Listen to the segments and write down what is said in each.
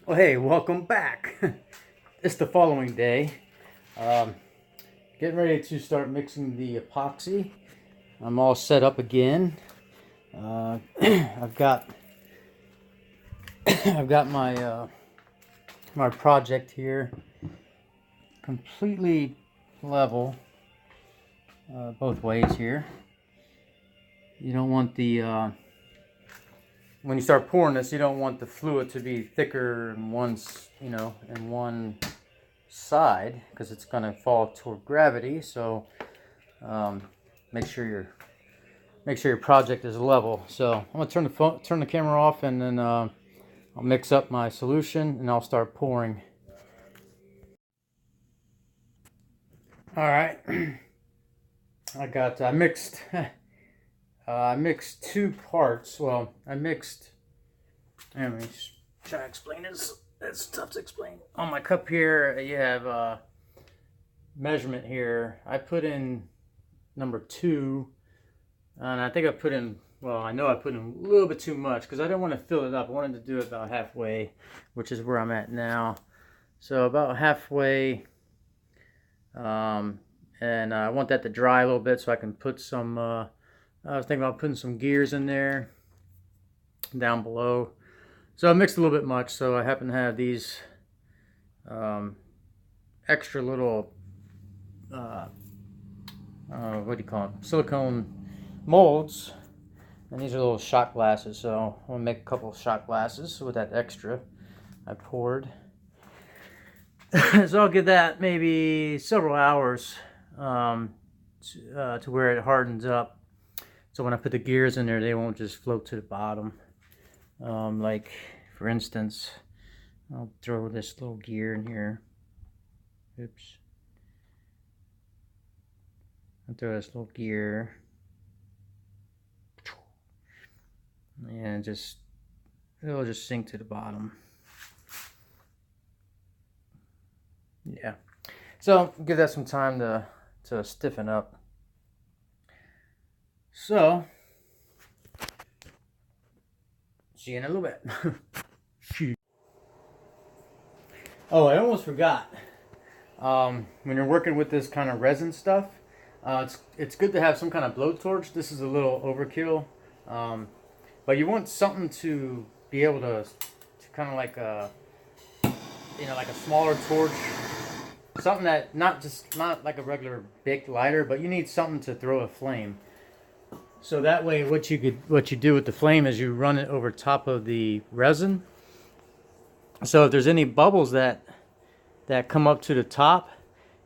Well, hey, welcome back. It's the following day. Um, Getting ready to start mixing the epoxy. I'm all set up again. I've got I've got my project here completely level both ways here. You don't want the when you start pouring this, you don't want the fluid to be thicker in in one side, because it's going to fall toward gravity. So um, make sure your project is level. So I'm going to turn the camera off, and then I'll mix up my solution and I'll start pouring. All right, I mixed I mixed two parts. Well, let me try to explain this. It's tough to explain. On my cup here, you have measurement here. I put in number 2, and I think I put in, well, I know I put in a little bit too much because I didn't want to fill it up. I wanted to do it about halfway, which is where I'm at now. So about halfway, and I want that to dry a little bit so I can put some, I was thinking about putting some gears in there down below. So I mixed a little bit much, so I happen to have these extra little what do you call them, silicone molds, and these are little shot glasses. So I'm gonna make a couple of shot glasses with that extra I poured. So I'll give that maybe several hours to where it hardens up, so when I put the gears in there, they won't just float to the bottom. Like for instance, I'll throw this little gear in here. Oops. I'll throw this little gear, and it'll just sink to the bottom. Yeah. So give that some time to stiffen up. So see you in a little bit. Oh, I almost forgot. When you're working with this kind of resin stuff, it's good to have some kind of blowtorch. This is a little overkill, but you want something to be able to kind of like like a smaller torch, something that not like a regular big lighter, but you need something to throw a flame. So that way, what you do with the flame is you run it over top of the resin. So if there's any bubbles that come up to the top,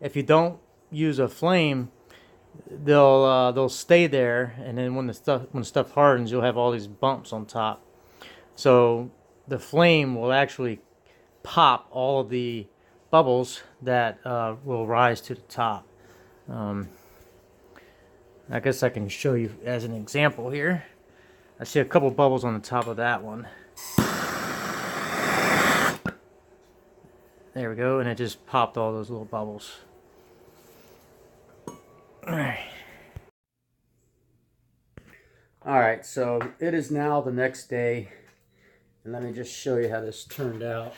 if you don't use a flame, they'll stay there, and then when the stuff hardens, you'll have all these bumps on top. So the flame will actually pop all of the bubbles that will rise to the top. I guess I can show you as an example here. I see a couple bubbles on the top of that one. There we go, and it just popped all those little bubbles. Alright, so it is now the next day, and let me just show you how this turned out.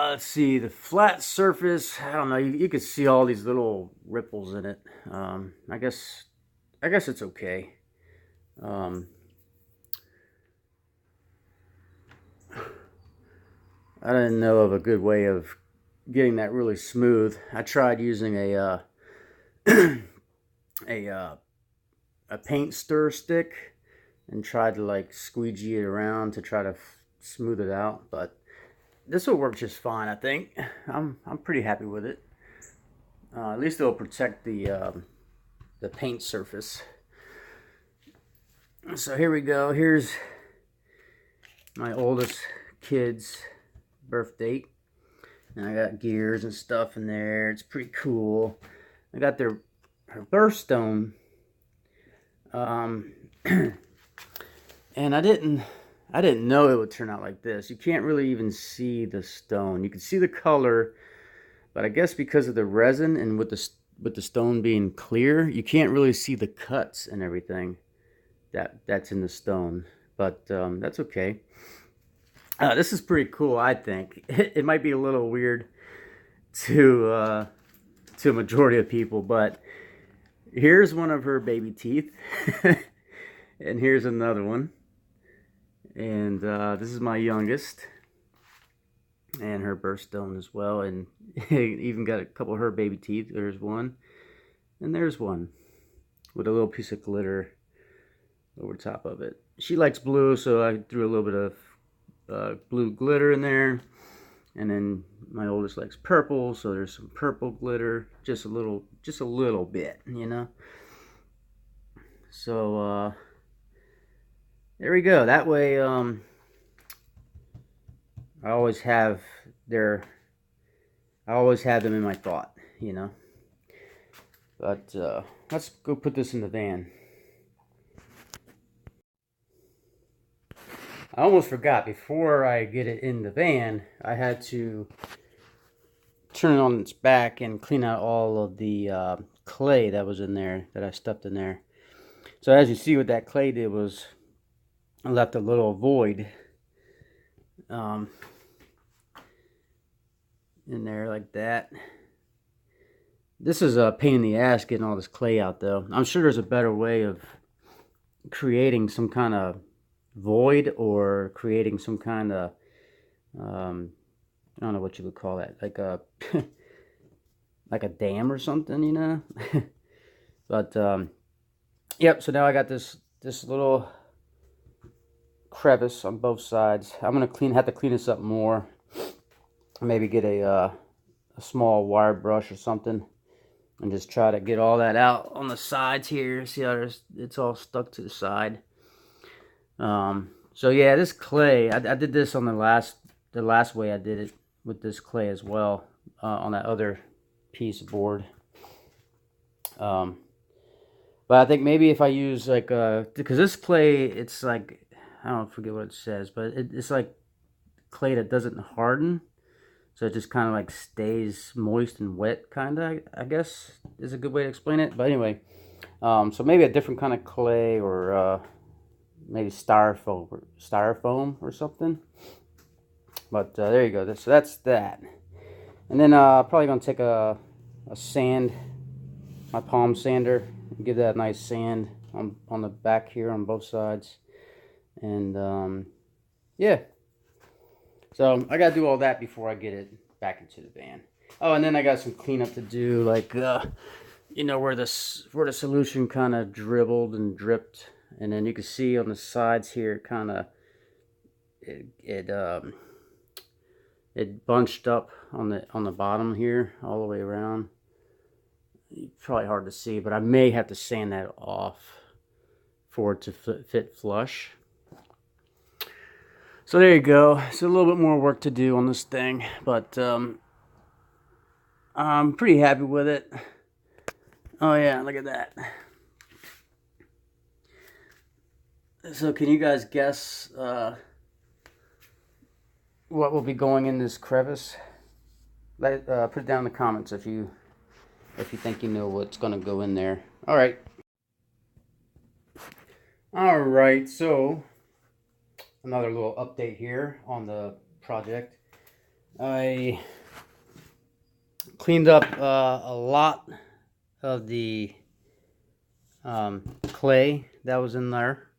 Let's see, the flat surface, I don't know, you can see all these little ripples in it. I guess it's okay. I didn't know of a good way of getting that really smooth. I tried using a paint stir stick and tried to like squeegee it around to try to smooth it out, but this will work just fine. I think I'm pretty happy with it. At least it'll protect the paint surface. So here we go. Here's my oldest kid's birth date, and I got gears and stuff in there. It's pretty cool. I got her birthstone, and I didn't know it would turn out like this. You can't really even see the stone. You can see the color, but I guess because of the resin and with with the stone being clear, you can't really see the cuts and everything that's in the stone, but that's okay. This is pretty cool, I think. It might be a little weird to a majority of people, but here's one of her baby teeth, and here's another one, and this is my youngest, and her birthstone as well, and even got a couple of her baby teeth. There's one, and there's one with a little piece of glitter over top of it. She likes blue, so I threw a little bit of blue glitter in there. And then my oldest likes purple, so there's some purple glitter, just a little bit, you know. So there we go. That way, I always have them in my thought, you know. But let's go put this in the van. I almost forgot, before I get it in the van, I had to turn it on its back and clean out all of the clay that was in there, that I stuffed in there. So as you see, what that clay did was I left a little void in there like that. This is a pain in the ass getting all this clay out, though. I'm sure there's a better way of creating some kind of void, or creating some kind of I don't know what you would call that, like a like a dam or something, you know. But yep, so now I got this little crevice on both sides. I'm gonna have to clean this up more. Maybe get a small wire brush or something and just try to get all that out on the sides here. See how it's all stuck to the side. So yeah, this clay, I did this on the last way I did it with this clay as well, on that other piece of board. But I think maybe if I use like because this clay, it's like, I don't forget what it says, but it's like clay that doesn't harden, so it just kind of like stays moist and wet, kind of, I guess is a good way to explain it. But anyway, so maybe a different kind of clay, or maybe styrofoam or something. But there you go. So that's that. And then probably gonna take a sand, my palm sander, and give that a nice sand on the back here on both sides. And yeah, so I gotta do all that before I get it back into the van. Oh, and then I got some cleanup to do, like you know, where the solution kind of dribbled and dripped. And then you can see on the sides here, kind of, it bunched up on the bottom here, all the way around. Probably hard to see, but I may have to sand that off for it to fit flush. So there you go. It's a little bit more work to do on this thing, but I'm pretty happy with it. Oh yeah, look at that. So can you guys guess what will be going in this crevice? Put it down in the comments if you think you know what's going to go in there. All right. So another little update here on the project. I cleaned up a lot of the clay that was in there.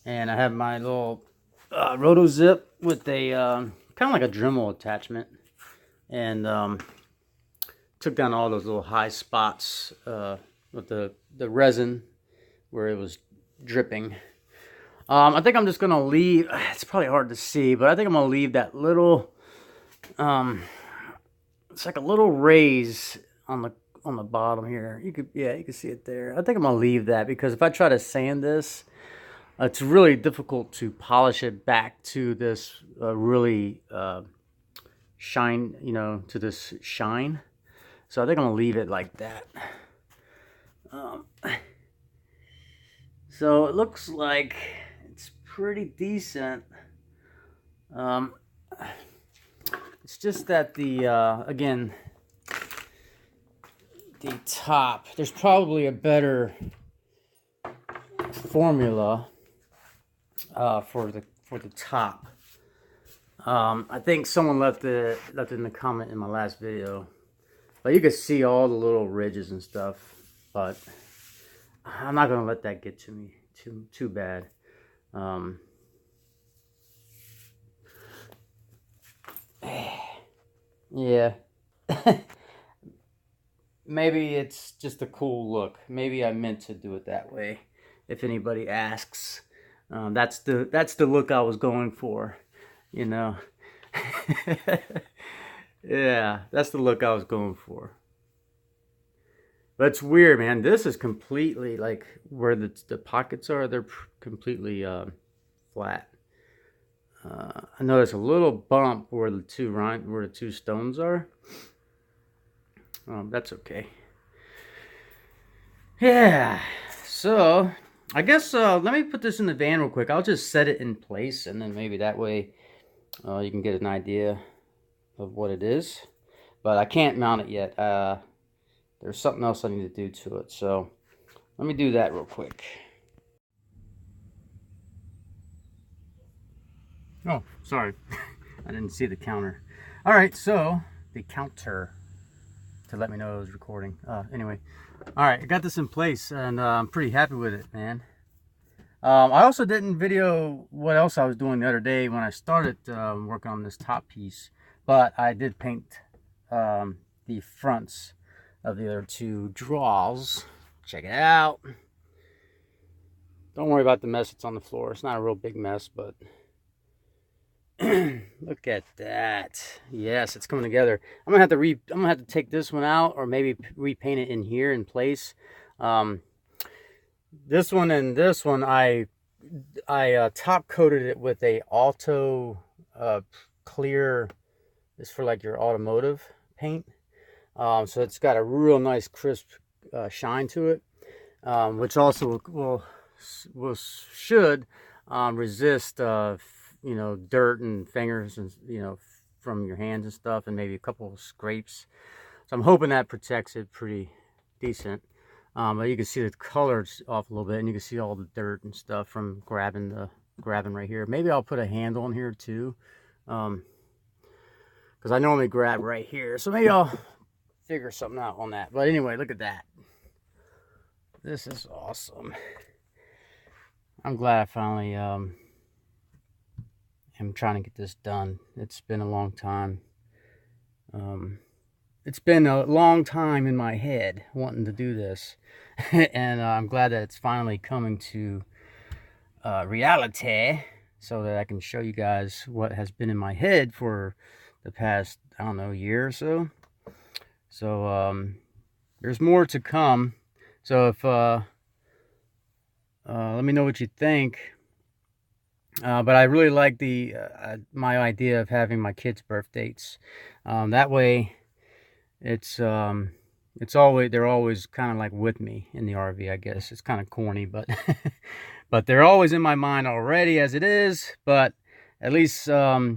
And I have my little Rotozip with a kind of like a Dremel attachment, and took down all those little high spots with the resin where it was dripping. I think I'm just gonna leave. It's probably hard to see, but I think I'm gonna leave that little. It's like a little raise on the bottom here. You can see it there. I think I'm gonna leave that, because if I try to sand this, it's really difficult to polish it back to this really shine, you know, to this shine. So I think I'm gonna leave it like that. So it looks like it's pretty decent. It's just that again, the top. There's probably a better formula for the top. I think someone left it in the comment in my last video, but you can see all the little ridges and stuff. But I'm not gonna let that get to me too bad. Yeah. Maybe it's just a cool look. Maybe I meant to do it that way. If anybody asks, that's the look I was going for, you know. Yeah, that's the look I was going for. But it's weird, man. This is completely like where the pockets are. They're completely flat. I notice a little bump where the two stones are. That's okay. Yeah. So I guess let me put this in the van real quick. I'll just set it in place, and then maybe that way you can get an idea of what it is. But I can't mount it yet. There's something else I need to do to it. So let me do that real quick. Oh, sorry. I didn't see the counter. All right, so the counter to let me know it was recording. Anyway, all right, I got this in place, and I'm pretty happy with it, man. I also didn't video what else I was doing the other day when I started working on this top piece, but I did paint the fronts of the other two drawers. Check it out. Don't worry about the mess that's on the floor. It's not a real big mess, but look at that. Yes, it's coming together. I'm gonna have to take this one out, or maybe repaint it in here in place. This one and this one, I top coated it with a Alto clear. It's for like your automotive paint. So it's got a real nice crisp shine to it, which also should resist you know, dirt and fingers, and you know, from your hands and stuff, and maybe a couple of scrapes. So I'm hoping that protects it pretty decent. But you can see the color's off a little bit, and you can see all the dirt and stuff from grabbing right here. Maybe I'll put a handle in here too, because I normally grab right here. So maybe I'll figure something out on that. But anyway, look at that. This is awesome. I'm glad I finally am trying to get this done. It's been a long time. It's been a long time in my head wanting to do this. And I'm glad that it's finally coming to reality, so that I can show you guys what has been in my head for the past, I don't know, year or so. So there's more to come. So if let me know what you think. But I really like the my idea of having my kids' birth dates. That way, they're always kind of like with me in the RV. I guess it's kind of corny, but but they're always in my mind already as it is. But at least I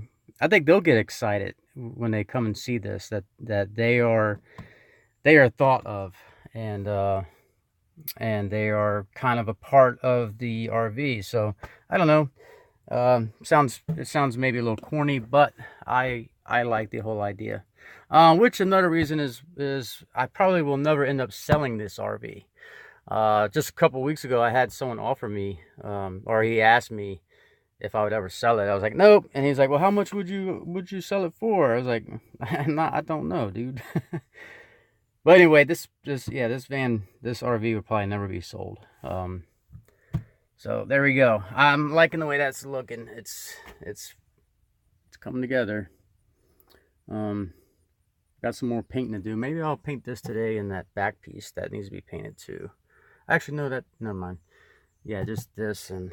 think they'll get excited when they come and see this, that they are thought of, and they are kind of a part of the RV. So I don't know. It sounds maybe a little corny, but I like the whole idea. Which another reason is I probably will never end up selling this RV. Just a couple weeks ago, I had someone offer me, or he asked me if I would ever sell it. I was like, nope. And he's like, well, how much would you sell it for? I was like, I don't know, dude. But anyway, this RV would probably never be sold. So there we go. I'm liking the way that's looking. It's coming together. Got some more painting to do. Maybe I'll paint this today, and that back piece that needs to be painted too. Actually, no, never mind. Yeah, just this and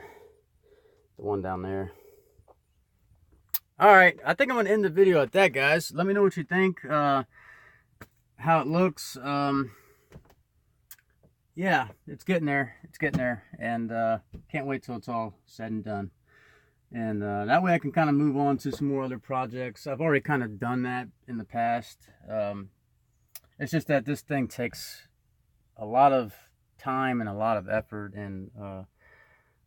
the one down there. All right, I think I'm gonna end the video at that, guys. Let me know what you think. How it looks. Yeah, it's getting there. It's getting there, and can't wait till it's all said and done. And that way I can kind of move on to some more other projects. I've already kind of done that in the past. It's just that this thing takes a lot of time and a lot of effort and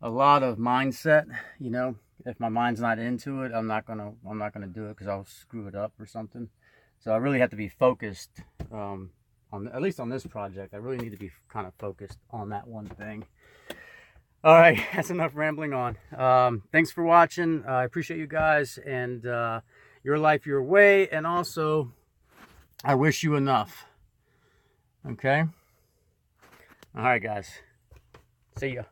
a lot of mindset. You know, if my mind's not into it, I'm not gonna do it because I'll screw it up or something. So I really have to be focused on, at least on this project. I really need to be kind of focused on that one thing. All right, that's enough rambling on. Thanks for watching. I appreciate you guys, and your life your way, and also I wish you enough. Okay? All right, guys. See ya.